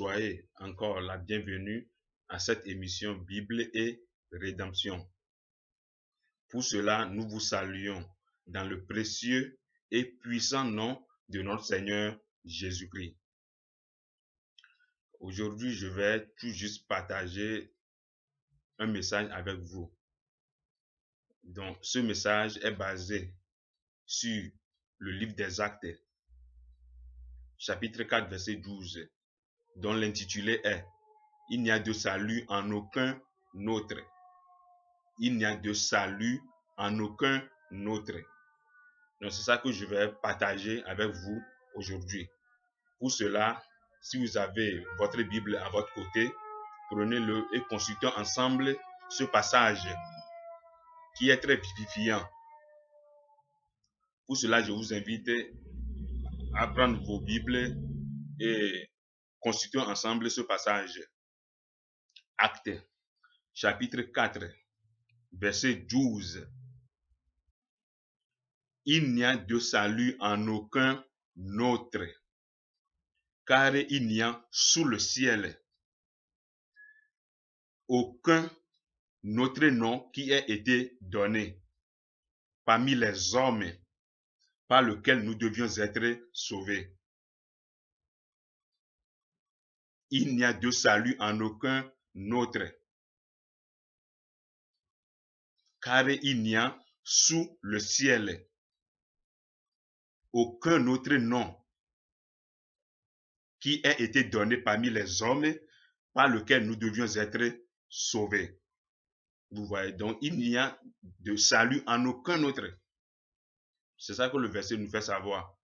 Soyez encore la bienvenue à cette émission Bible et Rédemption. Pour cela, nous vous saluons dans le précieux et puissant nom de notre Seigneur Jésus-Christ. Aujourd'hui, je vais tout juste partager un message avec vous. Donc, ce message est basé sur le livre des Actes, chapitre 4, verset 12, dont l'intitulé est « Il n'y a de salut en aucun autre ». Il n'y a de salut en aucun autre. Donc, c'est ça que je vais partager avec vous aujourd'hui. Pour cela, si vous avez votre Bible à votre côté, prenez-le et consultons ensemble ce passage qui est très vivifiant. Pour cela, je vous invite à prendre vos Bibles et consultons ensemble ce passage. Actes, chapitre 4, verset 12. Il n'y a de salut en aucun autre, car il n'y a sous le ciel aucun autre nom qui ait été donné parmi les hommes par lequel nous devions être sauvés. Il n'y a de salut en aucun autre, car il n'y a sous le ciel aucun autre nom qui ait été donné parmi les hommes par lequel nous devions être sauvés. Vous voyez, donc il n'y a de salut en aucun autre. C'est ça que le verset nous fait savoir.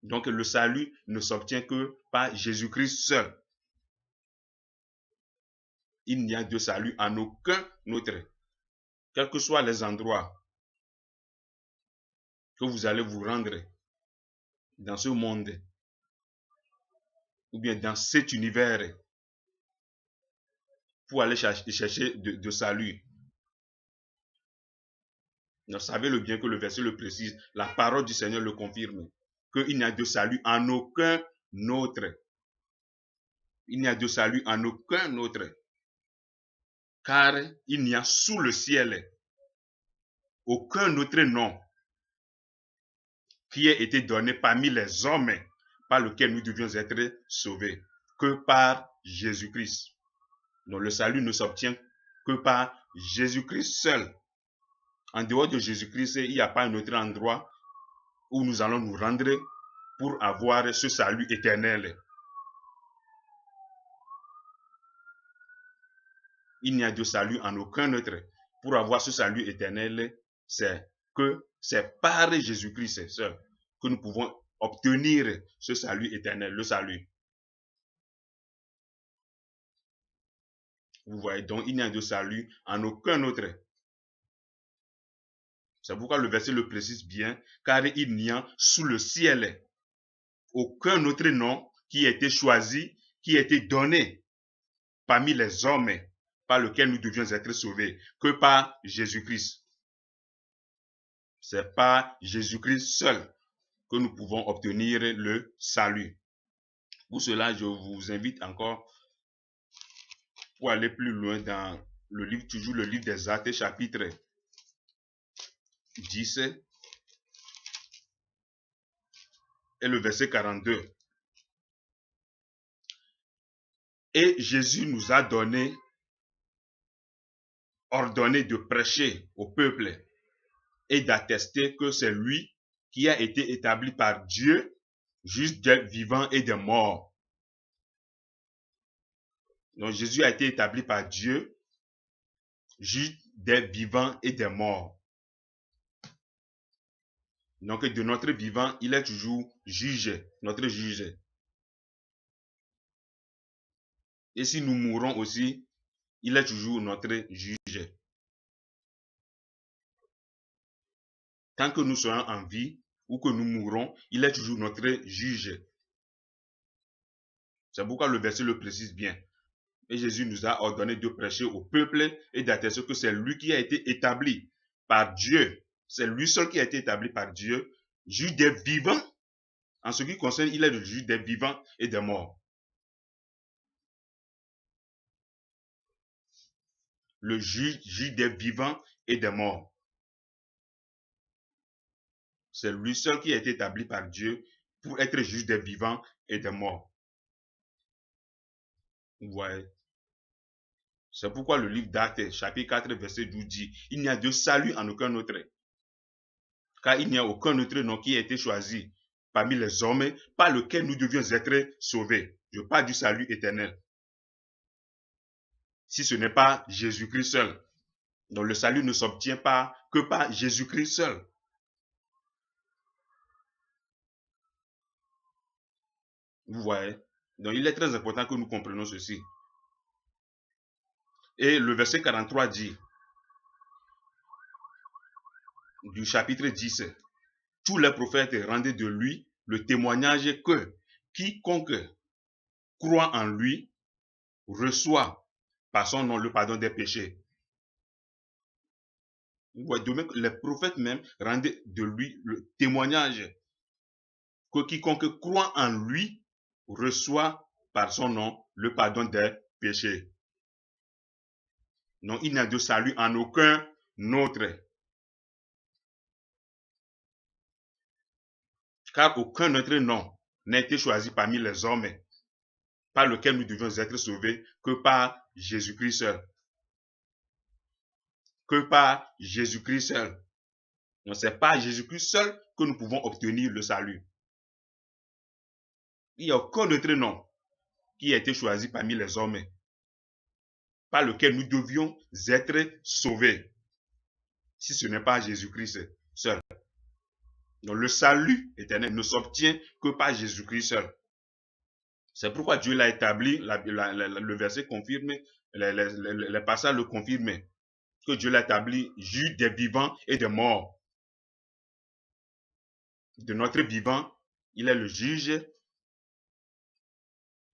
Donc le salut ne s'obtient que par Jésus-Christ seul. Il n'y a de salut en aucun autre. Quels que soient les endroits que vous allez vous rendre dans ce monde, ou bien dans cet univers, pour aller chercher de salut. Vous savez le bien que le verset le précise, la parole du Seigneur le confirme, qu'il n'y a de salut en aucun autre. Il n'y a de salut en aucun autre, car il n'y a sous le ciel aucun autre nom qui ait été donné parmi les hommes par lequel nous devions être sauvés, que par Jésus-Christ. Donc le salut ne s'obtient que par Jésus-Christ seul. En dehors de Jésus-Christ, il n'y a pas un autre endroit où nous allons nous rendre pour avoir ce salut éternel. Il n'y a de salut en aucun autre. Pour avoir ce salut éternel, c'est par Jésus-Christ seul que nous pouvons obtenir ce salut éternel, le salut. Vous voyez, donc il n'y a de salut en aucun autre. C'est pourquoi le verset le précise bien, car il n'y a sous le ciel aucun autre nom qui a été choisi, qui a été donné parmi les hommes par lequel nous devions être sauvés, que par Jésus-Christ. C'est par Jésus-Christ seul que nous pouvons obtenir le salut. Pour cela, je vous invite encore pour aller plus loin dans le livre, toujours le livre des Actes, chapitre 10 et le verset 42. Et Jésus nous a ordonné de prêcher au peuple et d'attester que c'est lui qui a été établi par Dieu, juge des vivants et des morts. Donc Jésus a été établi par Dieu, juge des vivants et des morts. Donc de notre vivant, il est toujours juge, notre juge. Et si nous mourons aussi, il est toujours notre juge. Tant que nous serons en vie ou que nous mourrons, il est toujours notre juge. C'est pourquoi le verset le précise bien. Et Jésus nous a ordonné de prêcher au peuple et d'attester que c'est lui qui a été établi par Dieu. C'est lui seul qui a été établi par Dieu, juge des vivants. En ce qui concerne, il est le juge des vivants et des morts. le juge des vivants et des morts. C'est lui seul qui a été établi par Dieu pour être juge des vivants et des morts. Vous voyez. C'est pourquoi le livre d'Actes, chapitre 4, verset 12 dit, il n'y a de salut en aucun autre. Car il n'y a aucun autre nom qui a été choisi parmi les hommes par lequel nous devions être sauvés. Je parle du salut éternel. Si ce n'est pas Jésus-Christ seul. Donc le salut ne s'obtient pas que par Jésus-Christ seul. Vous voyez. Donc il est très important que nous comprenions ceci. Et le verset 43 dit, du chapitre 10, tous les prophètes rendaient de lui le témoignage que quiconque croit en lui reçoit par son nom le pardon des péchés. Vous voyez, de même que les prophètes même rendaient de lui le témoignage que quiconque croit en lui reçoit par son nom le pardon des péchés. Non, il n'y a de salut en aucun autre. Car aucun autre nom n'a été choisi parmi les hommes par lequel nous devions être sauvés que par Jésus-Christ seul. Que par Jésus-Christ seul. Donc c'est par Jésus-Christ seul que nous pouvons obtenir le salut. Il n'y a aucun autre nom qui a été choisi parmi les hommes par lequel nous devions être sauvés, si ce n'est pas Jésus-Christ seul. Donc le salut éternel ne s'obtient que par Jésus-Christ seul. C'est pourquoi Dieu l'a établi, le verset confirme, les passages le confirment, que Dieu l'a établi juge des vivants et des morts. De notre vivant, il est le juge.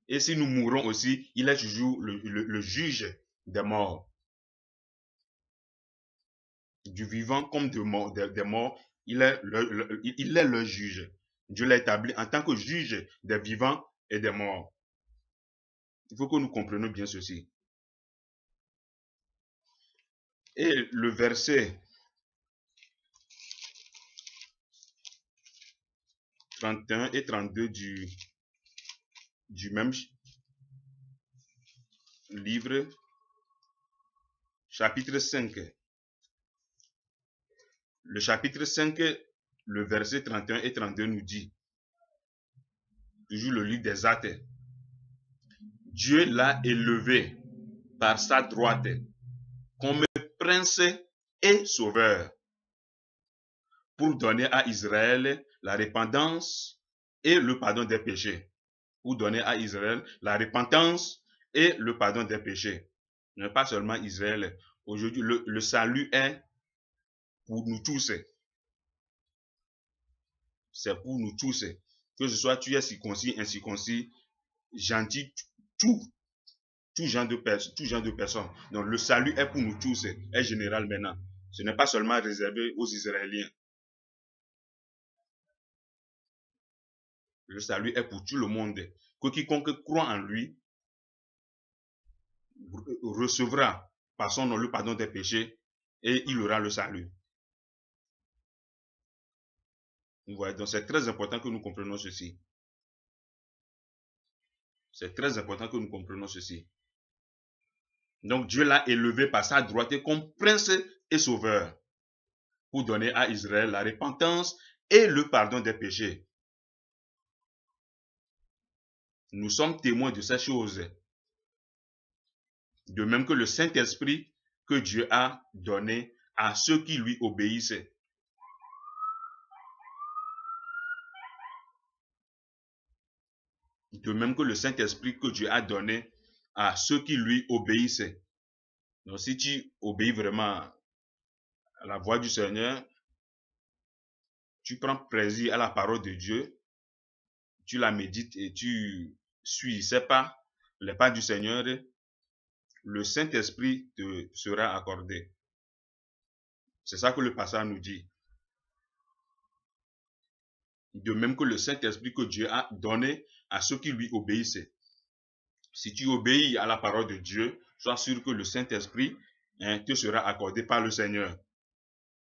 Et si nous mourons aussi, il est toujours le juge des morts. Du vivant comme des morts, il est le juge. Dieu l'a établi en tant que juge des vivants et des morts. Il faut que nous comprenions bien ceci. Et le verset 31 et 32 du même livre, chapitre 5. Le chapitre 5, le verset 31 et 32 nous dit, toujours le livre des Actes, Dieu l'a élevé par sa droite comme prince et sauveur pour donner à Israël la repentance et le pardon des péchés. Pour donner à Israël la repentance et le pardon des péchés. Ne pas seulement Israël. Aujourd'hui, le salut est pour nous tous. C'est pour nous tous. Que ce soit tu es circoncis, incirconcis, gentil, tout genre de personnes. Donc le salut est pour nous tous, est général maintenant. Ce n'est pas seulement réservé aux Israéliens. Le salut est pour tout le monde. Que quiconque croit en lui recevra par son nom le pardon des péchés et il aura le salut. Vous voyez, donc c'est très important que nous comprenions ceci. C'est très important que nous comprenions ceci. Donc Dieu l'a élevé par sa droite comme prince et sauveur pour donner à Israël la repentance et le pardon des péchés. Nous sommes témoins de ces choses. De même que le Saint-Esprit que Dieu a donné à ceux qui lui obéissent. De même que le Saint-Esprit que Dieu a donné à ceux qui lui obéissent. Donc si tu obéis vraiment à la voix du Seigneur, tu prends plaisir à la parole de Dieu, tu la médites et tu suis ses pas, les pas du Seigneur, le Saint-Esprit te sera accordé. C'est ça que le passage nous dit. De même que le Saint-Esprit que Dieu a donné à ceux qui lui obéissent. Si tu obéis à la parole de Dieu, sois sûr que le Saint-Esprit te sera accordé par le Seigneur.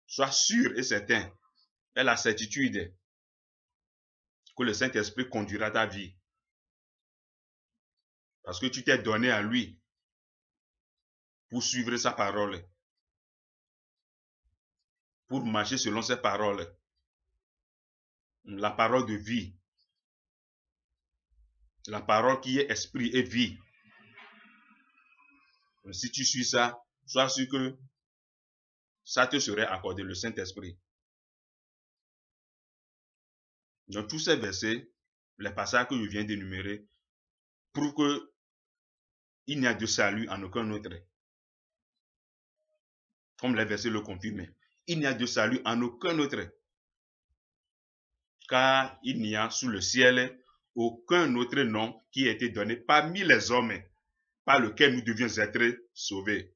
Sois sûr et certain, et la certitude que le Saint-Esprit conduira ta vie. Parce que tu t'es donné à lui pour suivre sa parole, pour marcher selon ses paroles. La parole de vie, la parole qui est esprit et vie. Si tu suis ça, sois sûr que ça te serait accordé, le Saint-Esprit. Dans tous ces versets, les passages que je viens d'énumérer, prouvent qu'il n'y a de salut en aucun autre. Comme les versets le confirment. Il n'y a de salut en aucun autre. Car il n'y a sous le ciel aucun autre nom qui a été donné parmi les hommes par lequel nous devions être sauvés.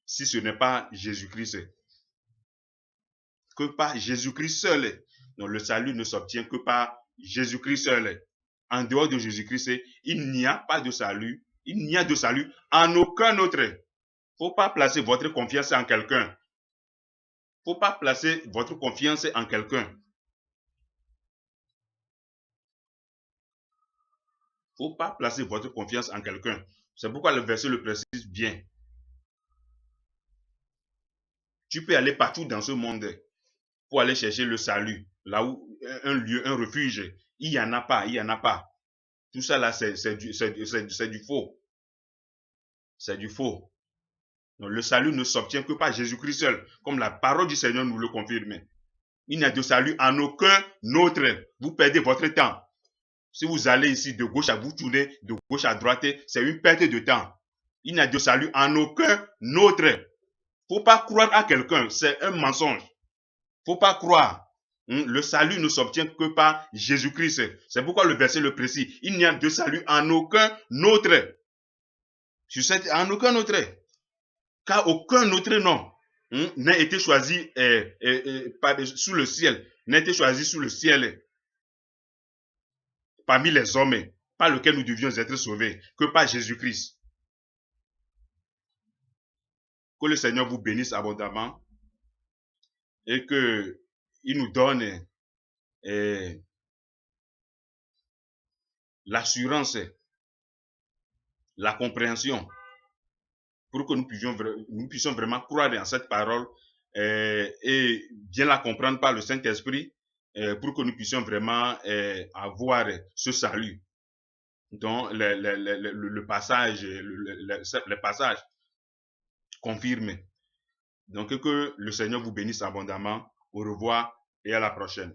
Si ce n'est pas Jésus-Christ. Que par Jésus-Christ seul. Donc le salut ne s'obtient que par Jésus-Christ seul. En dehors de Jésus-Christ, il n'y a pas de salut. Il n'y a de salut en aucun autre. Il ne faut pas placer votre confiance en quelqu'un. Il ne faut pas placer votre confiance en quelqu'un. Il ne faut pas placer votre confiance en quelqu'un. C'est pourquoi le verset le précise bien. Tu peux aller partout dans ce monde pour aller chercher le salut, là où un lieu, un refuge. Il n'y en a pas, il n'y en a pas. Tout ça là, c'est du faux. C'est du faux. Donc, le salut ne s'obtient que par Jésus-Christ seul, comme la parole du Seigneur nous le confirme. Il n'y a de salut en aucun autre. Vous perdez votre temps. Si vous allez ici de gauche à vous tournez, de gauche à droite, c'est une perte de temps. Il n'y a de salut en aucun autre. Il ne faut pas croire à quelqu'un, c'est un mensonge. Il ne faut pas croire. Le salut ne s'obtient que par Jésus-Christ. C'est pourquoi le verset le précise. Il n'y a de salut en aucun autre. En aucun autre. Car aucun autre nom n'a été choisi sous le ciel. N'a été choisi sous le ciel parmi les hommes par lequel nous devions être sauvés que par Jésus-Christ. Que le Seigneur vous bénisse abondamment et qu'il nous donne l'assurance, la compréhension pour que nous puissions vraiment croire dans cette parole et bien la comprendre par le Saint-Esprit pour que nous puissions vraiment avoir ce salut. Donc, le passage, les passages confirment. Donc, que le Seigneur vous bénisse abondamment. Au revoir et à la prochaine.